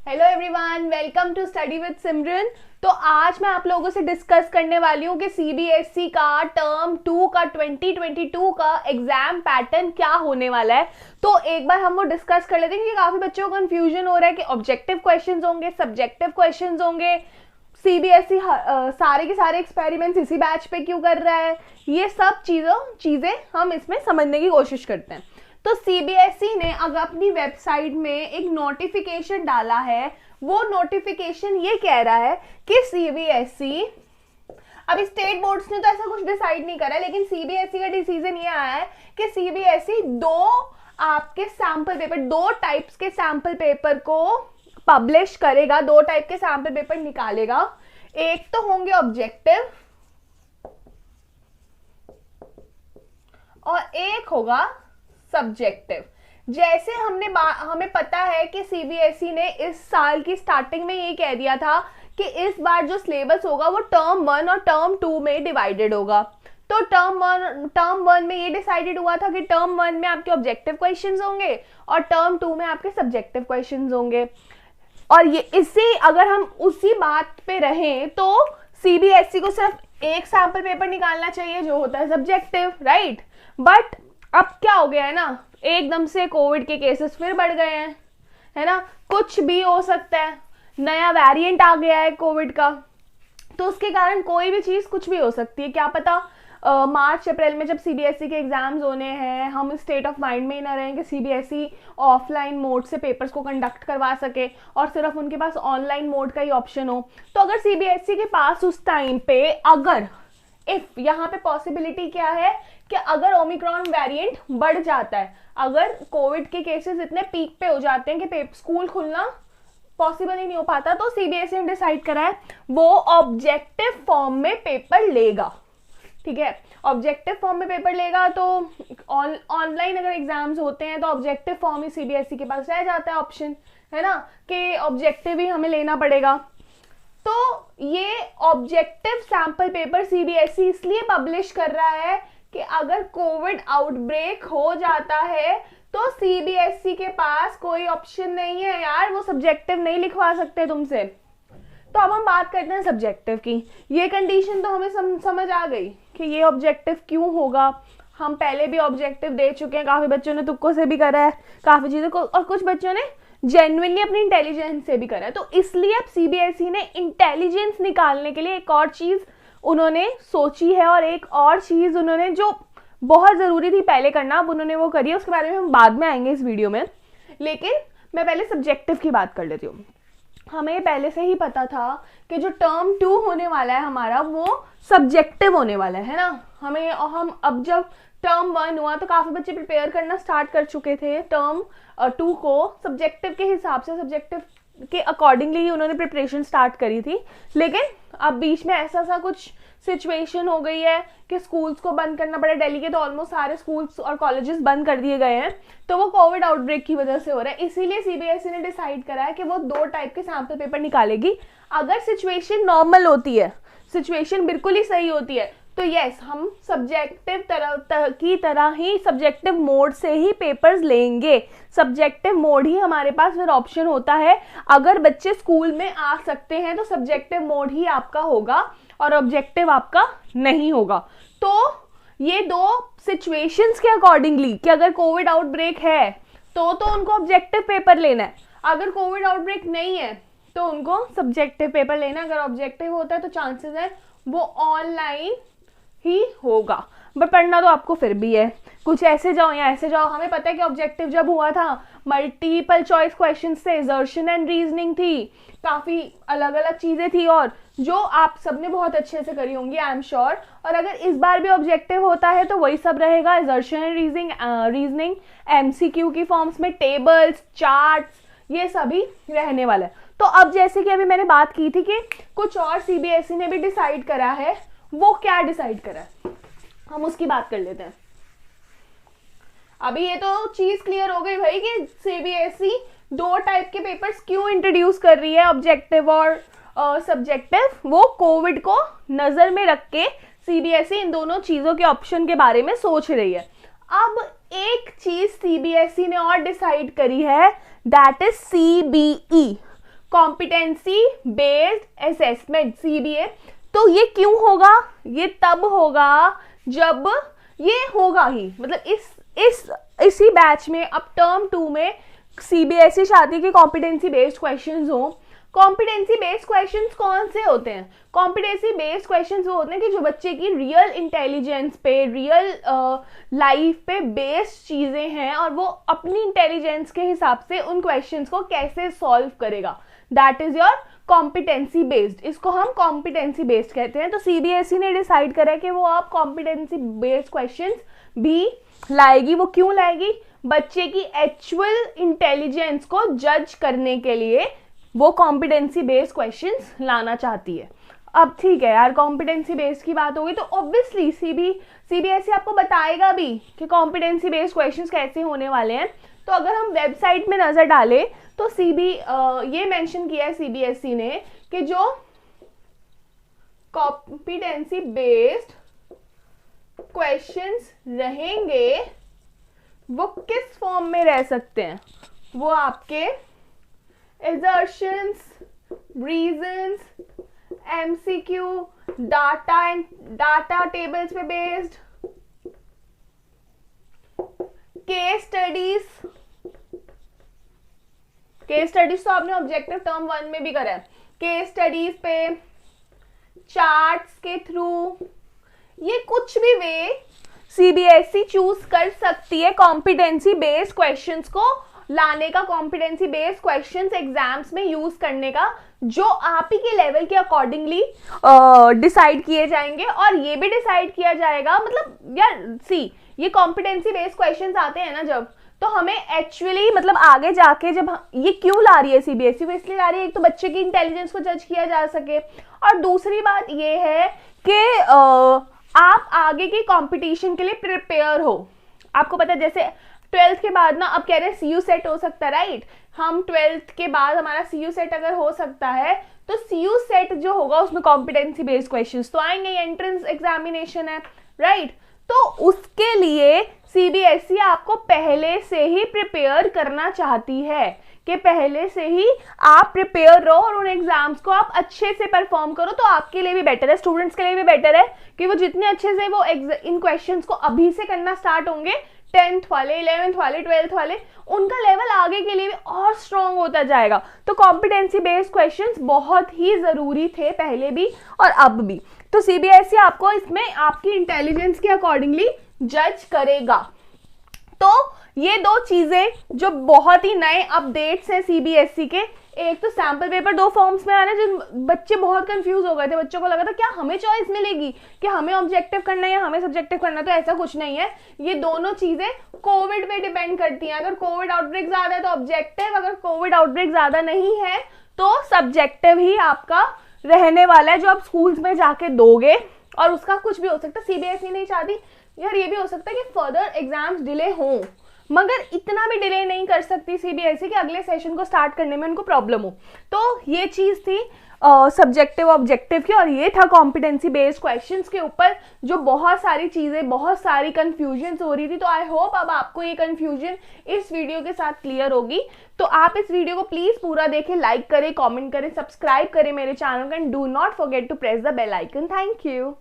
Hello everyone, welcome to study with Simran. तो आज मैं आप लोगों से डिस्कस करने वाली हूँ कि सीबीएसई का टर्म 2 का 2022 का एग्जाम पैटर्न क्या होने वाला है। तो एक बार हम वो डिस्कस कर लेते हैं क्योंकि काफी बच्चों को कंफ्यूजन हो रहा है कि ऑब्जेक्टिव क्वेश्चंस होंगे, सब्जेक्टिव क्वेश्चंस होंगे, सीबीएसई सारे के सारे एक्सपेरिमेंट्स इसी बैच पे क्यों कर रहा है। ये सब चीजें हम इसमें समझने की कोशिश करते हैं। तो सीबीएसई ने अगर अपनी वेबसाइट में एक नोटिफिकेशन डाला है, वो नोटिफिकेशन ये कह रहा है कि सीबीएसई, अभी स्टेट बोर्ड्स ने तो ऐसा कुछ डिसाइड नहीं करा है, लेकिन सीबीएसई का डिसीजन ये आया है कि सीबीएसई आपके सैंपल पेपर, दो टाइप्स के सैंपल पेपर को पब्लिश करेगा, दो टाइप के सैंपल पेपर निकालेगा। एक तो होंगे ऑब्जेक्टिव और एक होगा सब्जेक्टिव। जैसे हमें पता है कि सीबीएसई ने इस साल की स्टार्टिंग में ये कह दिया था कि इस बार जो सिलेबस होगा वो टर्म 1 और टर्म 2 में डिवाइडेड होगा। तो टर्म 1 में ये डिसाइडेड हुआ था कि टर्म 1 में आपके ऑब्जेक्टिव क्वेश्चंस होंगे और टर्म 2 में आपके सब्जेक्टिव क्वेश्चंस होंगे। और ये इससे अगर हम उसी बात पे रहें तो सीबीएसई को सिर्फ एक सैंपल पेपर निकालना चाहिए जो होता है सब्जेक्टिव, राइट। बट अब क्या हो गया है ना, एकदम से कोविड के केसेस फिर बढ़ गए हैं, है ना। कुछ भी हो सकता है, नया वेरिएंट आ गया है कोविड का, तो उसके कारण कोई भी चीज कुछ भी हो सकती है। क्या पता मार्च अप्रैल में जब सीबीएसई के एग्जाम्स होने हैं, हम स्टेट ऑफ माइंड में ही ना रहें कि सीबीएसई ऑफलाइन मोड से पेपर्स को कंडक्ट करवा सके और सिर्फ उनके पास ऑनलाइन मोड का ही ऑप्शन हो। तो अगर सीबीएसई के पास उस टाइम पे इफ यहाँ पे पॉसिबिलिटी क्या है कि अगर ओमिक्रॉन वेरिएंट बढ़ जाता है, अगर कोविड के केसेस इतने पीक पे हो जाते हैं कि स्कूल खुलना पॉसिबल ही नहीं हो पाता, तो सीबीएसई ने डिसाइड करा है वो ऑब्जेक्टिव फॉर्म में पेपर लेगा। ठीक है, ऑब्जेक्टिव फॉर्म में पेपर लेगा। तो ऑनलाइन अगर एग्जाम्स होते हैं तो ऑब्जेक्टिव फॉर्म ही सीबीएसई के पास रह जाता है ऑप्शन, है ना, कि ऑब्जेक्टिव ही हमें लेना पड़ेगा। तो ये ऑब्जेक्टिव सैंपल पेपर सीबीएसई इसलिए पब्लिश कर रहा है कि अगर कोविड आउटब्रेक हो जाता है तो सीबीएसई के पास कोई ऑप्शन नहीं है यार, वो सब्जेक्टिव नहीं लिखवा सकते तुमसे। तो अब हम बात करते हैं सब्जेक्टिव की। ये कंडीशन तो हमें समझ आ गई कि ये ऑब्जेक्टिव क्यों होगा। हम पहले भी ऑब्जेक्टिव दे चुके हैं, काफी बच्चों ने तुक्कों से भी करा है काफी चीजों को, और कुछ बच्चों ने जेन्युइनली अपनी इंटेलिजेंस से भी करा है। तो इसलिए अब सीबीएसई ने इंटेलिजेंस निकालने के लिए एक और चीज उन्होंने सोची है, और एक और चीज उन्होंने जो बहुत जरूरी थी पहले करना, अब उन्होंने वो करी है। उसके बारे में हम बाद में आएंगे इस वीडियो में, लेकिन मैं पहले सब्जेक्टिव की बात कर लेती हूँ। हमें पहले से ही पता था कि जो टर्म 2 होने वाला है हमारा वो सब्जेक्टिव होने वाला है ना। हम अब जब टर्म 1 हुआ तो काफी बच्चे प्रिपेयर करना स्टार्ट कर चुके थे टर्म 2 को सब्जेक्टिव के हिसाब से, सब्जेक्टिव के अकॉर्डिंगली ही उन्होंने प्रिपरेशन स्टार्ट करी थी। लेकिन अब बीच में ऐसा कुछ सिचुएशन हो गई है कि स्कूल्स को बंद करना पड़ा। दिल्ली के तो ऑलमोस्ट सारे स्कूल्स और कॉलेजेस बंद कर दिए गए हैं, तो वो कोविड आउटब्रेक की वजह से हो रहा है। इसीलिए सीबीएसई ने डिसाइड करा है कि वो दो टाइप के सैंपल पेपर निकालेगी। अगर सिचुएशन नॉर्मल होती है, सिचुएशन बिल्कुल ही सही होती है, तो यस, हम सब्जेक्टिव की तरह ही सब्जेक्टिव मोड से ही पेपर्स लेंगे। सब्जेक्टिव मोड ही हमारे पास फिर ऑप्शन होता है। अगर बच्चे स्कूल में आ सकते हैं तो सब्जेक्टिव मोड ही आपका होगा और ऑब्जेक्टिव आपका नहीं होगा। तो ये दो सिचुएशंस के अकॉर्डिंगली कि अगर कोविड आउटब्रेक है तो उनको ऑब्जेक्टिव पेपर लेना है, अगर कोविड आउटब्रेक नहीं है तो उनको सब्जेक्टिव पेपर लेना। अगर ऑब्जेक्टिव होता है तो चांसेस है वो ऑनलाइन ही होगा, बट पढ़ना तो आपको फिर भी है। कुछ ऐसे जाओ या ऐसे जाओ। हमें पता है कि ऑब्जेक्टिव जब हुआ था मल्टीपल चॉइस क्वेश्चंस थे, असर्शन एंड रीजनिंग थी, काफी अलग अलग चीजें थी, और जो आप सबने बहुत अच्छे से करी होंगी आई एम श्योर। और अगर इस बार भी ऑब्जेक्टिव होता है तो वही सब रहेगा, असर्शन एंड रीजनिंग एमसीक्यू की फॉर्म्स में, टेबल्स, चार्ट्स, ये सभी रहने वाला है। तो अब जैसे कि अभी मैंने बात की थी कि कुछ और सीबीएसई ने भी डिसाइड करा है, वो क्या डिसाइड करा है हम उसकी बात कर लेते हैं। अभी ये तो चीज क्लियर हो गई भाई कि सीबीएसई दो टाइप के पेपर्स क्यों इंट्रोड्यूस कर रही है, ऑब्जेक्टिव और सब्जेक्टिव। वो कोविड को नजर में रख के सीबीएसई इन दोनों चीजों के ऑप्शन के बारे में सोच रही है। अब एक चीज सीबीएसई ने और डिसाइड करी है, that is CBE, competency based assessment CBA। तो ये क्यों होगा? ये तब होगा जब ये होगा ही, मतलब इसी बैच में अब टर्म 2 में CBSE चाहती है कि कॉम्पिटेंसी बेस्ड क्वेश्चंस हो। कॉम्पिटेंसी बेस्ड क्वेश्चंस कौन से होते हैं? कॉम्पिटेंसी बेस्ड क्वेश्चंस वो होते हैं कि जो बच्चे की रियल इंटेलिजेंस पे, रियल लाइफ पे बेस्ड चीज़ें हैं और वो अपनी इंटेलिजेंस के हिसाब से उन क्वेश्चंस को कैसे सॉल्व करेगा, that is your competency based. इसको हम कॉम्पिटेंसी बेस्ड कहते हैं। तो CBSE ने डिसाइड करा कि वो आप कॉम्पिटेंसी बेस्ड क्वेश्चंस भी लाएगी। वो क्यों लाएगी? बच्चे की एक्चुअल इंटेलिजेंस को जज करने के लिए वो कॉम्पिटेंसी बेस्ड क्वेश्चंस लाना चाहती है। अब ठीक है यार, कॉम्पिटेंसी बेस्ड की बात होगी तो ऑब्वियसली CBSE आपको बताएगा भी कि कॉम्पिटेंसी बेस्ड क्वेश्चंस कैसे होने वाले हैं। तो अगर हम वेबसाइट में नजर डालें तो ये मेंशन किया है CBSE ने कि जो कॉम्पिटेंसी बेस्ड क्वेश्चंस रहेंगे वो किस फॉर्म में रह सकते हैं? वो आपके assertions, reasons, MCQ, data tables पे बेस्ड, केस स्टडीज तो आपने ऑब्जेक्टिव टर्म 1 में भी करा है। केस स्टडीज पे, चार्ट्स के थ्रू, ये कुछ भी वे CBSE चूज कर सकती है कॉम्पिटेंसी बेस्ड क्वेश्चंस को लाने का, कॉम्पिटेंसी बेस्ड क्वेश्चंस एग्जाम्स में यूज करने का, जो आप ही के लेवल के अकॉर्डिंगली डिसाइड किए जाएंगे। और ये भी डिसाइड किया जाएगा, मतलब यार ये कॉम्पिटेंसी बेस्ड क्वेश्चंस आते हैं ना जब, तो हमें एक्चुअली मतलब आगे जाके जब ये क्यों ला रही है CBSE, वो इसलिए ला रही है एक तो बच्चे की इंटेलिजेंस को जज किया जा सके, और दूसरी बात ये है कि आप आगे के कंपटीशन के लिए प्रिपेयर हो। आपको पता है जैसे 12th के बाद ना अब कह रहे हैं CU सेट हो सकता है, राइट? हम 12th के बाद हमारा CU सेट अगर हो सकता है तो CU सेट जो होगा उसमें कॉम्पिटेंसी बेस्ड क्वेश्चंस तो आएंगे, एंट्रेंस एग्जामिनेशन है, राइट? तो उसके लिए CBSE आपको पहले से ही प्रिपेयर करना चाहती है कि पहले से ही आप प्रिपेयर रहो और उन एग्जाम्स को आप अच्छे से परफॉर्म करो। तो आपके लिए भी बेटर है, स्टूडेंट्स के लिए भी बेटर है कि वो जितने अच्छे से वो इन क्वेश्चंस को अभी से करना स्टार्ट होंगे, 10th वाले, 11th वाले, 12th वाले, उनका लेवल आगे के लिए भी और स्ट्रॉन्ग होता जाएगा। तो कॉम्पिटेंसी बेस्ड क्वेश्चंस बहुत ही जरूरी थे पहले भी और अब भी। तो CBSE आपको इसमें आपकी इंटेलिजेंस के अकॉर्डिंगली जज करेगा। तो ये दो चीजें जो बहुत ही नए अपडेट्स हैं CBSE के, एक तो सैंपल पेपर 2 फॉर्म्स में आ रहे हैं, जिन बच्चे बहुत कंफ्यूज हो गए थे। बच्चों को लगा था क्या हमें चॉइस मिलेगी कि हमें ऑब्जेक्टिव करना है या हमें सब्जेक्टिव करना है, तो ऐसा कुछ नहीं है। ये दोनों चीजें कोविड पे डिपेंड करती हैं। अगर कोविड आउटब्रेक ज्यादा है तो ऑब्जेक्टिव, अगर कोविड आउटब्रेक ज्यादा नहीं है तो सब्जेक्टिव ही आपका रहने वाला है जो आप स्कूल्स में जाके दोगे। और उसका कुछ भी हो सकता है, CBSE नहीं चाहती यार, ये भी हो सकता है कि फर्दर एग्जाम्स डिले हों, मगर इतना भी डिले नहीं कर सकती CBSE कि अगले सेशन को स्टार्ट करने में उनको प्रॉब्लम हो। तो ये चीज थी सब्जेक्टिव ऑब्जेक्टिव की, और ये था कॉम्पिटेंसी बेस्ड क्वेश्चंस के ऊपर जो बहुत सारी चीजें, बहुत सारी कंफ्यूजन हो रही थी। तो आई होप अब आपको ये कंफ्यूजन इस वीडियो के साथ क्लियर होगी। तो आप इस वीडियो को प्लीज पूरा देखें, लाइक करें, कमेंट करें, सब्सक्राइब करें मेरे चैनल को, and do not forget to press the bell icon. Thank you.